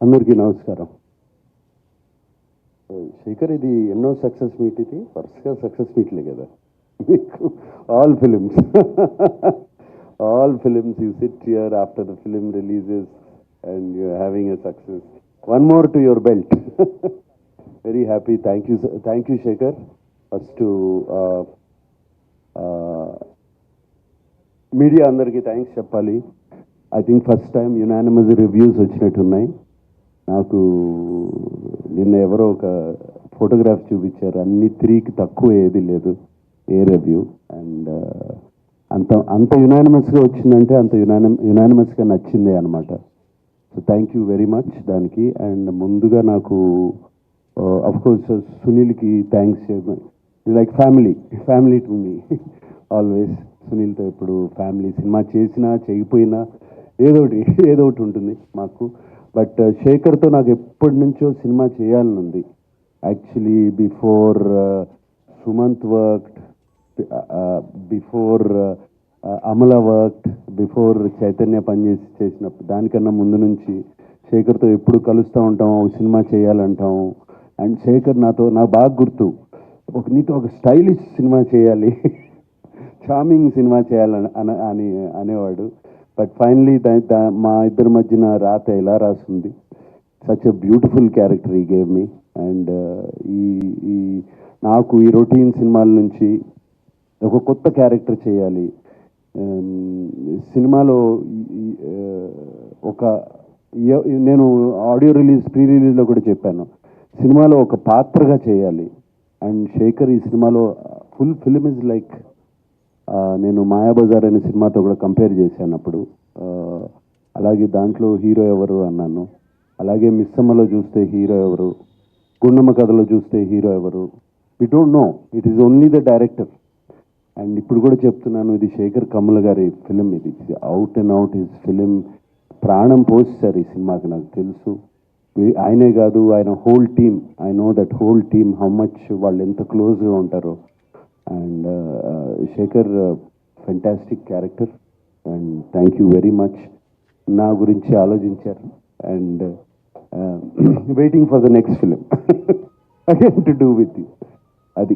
అందరికీ నమస్కారం. శేఖర్, ఇది ఎన్నో సక్సెస్ మీట్? ఇది వరుసగా సక్సెస్ మీట్లే కదా మీకు. All films all films you sit here after the film releases and you having a success. One more to your belt. Very happy. Thank you Shekhar. First media అందరికీ థ్యాంక్స్ చెప్పాలి. I think first time unanimous reviews వచ్చినట్టున్నాయి. నాకు నిన్న ఎవరో ఒక photograph చూపించారు, అన్ని 3కి తక్కువ ఏది లేదు ఏ రివ్యూ. అండ్ అంత యునానిమస్గా వచ్చిందంటే అంత యునానిమస్గా నచ్చిందే అనమాట. So thank you very much దానికి. అండ్ ముందుగా నాకు అఫ్కోర్స్ సునీల్కి thanks. Like family to me always. సునీల్తో ఎప్పుడు ఫ్యామిలీ. సినిమా చేసినా చేయకపోయినా ఏదో ఒకటి ఉంటుంది మాకు. బట్ శేఖర్తో నాకు ఎప్పటి నుంచో సినిమా చేయాలని ఉంది. Actually before Sumanth worked, before Amala worked, before Chaitanya చేసినప్పుడు, దానికన్నా ముందు నుంచి శేఖర్తో ఎప్పుడు కలుస్తూ ఉంటాం, ఒక సినిమా చేయాలంటాం. అండ్ శేఖర్ నాకు బాగా గుర్తు, నీతో ఒక స్టైలిష్ సినిమా చేయాలి, చార్మింగ్ సినిమా చేయాలని అనేవాడు. బట్ ఫైనలీ మా ఇద్దరి మధ్యన రాత ఎలా రాసింది. సచ్ ఎ బ్యూటిఫుల్ క్యారెక్టర్ ఈ గేవ్ మీ. అండ్ ఈ నాకు ఈ రొటీన్ సినిమాల నుంచి ఒక కొత్త క్యారెక్టర్ చేయాలి సినిమాలో. నేను ఆడియో ప్రీ రిలీజ్లో కూడా చెప్పాను, సినిమాలో ఒక పాత్రగా చేయాలి. అండ్ శేఖర్ ఈ సినిమాలో ఫుల్ ఫిలిం ఇస్ లైక్, నేను మాయాబజార్ అనే సినిమాతో కూడా కంపేర్ చేశాను అప్పుడు. అలాగే దాంట్లో హీరో ఎవరు అన్నాను. అలాగే మిస్సమ్మలో చూస్తే హీరో ఎవరు, గుండమ్మ కథలో చూస్తే హీరో ఎవరు, we don't know. It is only the director. And ఇప్పుడు కూడా చెప్తున్నాను, ఇది శేఖర్ కమ్ముల గారి ఫిలిం. ఇది out and out his film. ప్రాణం పోస్తారు ఈ సినిమాకి, నాకు తెలుసు. ఆయనే కాదు, ఆయన whole team. I know that whole team how much వాళ్ళు ఎంత క్లోజ్గా ఉంటారో. And Shekhar fantastic character. And thank you very much. నా గురించి ఆలోచించారు. And waiting for the next film again to do with you. అది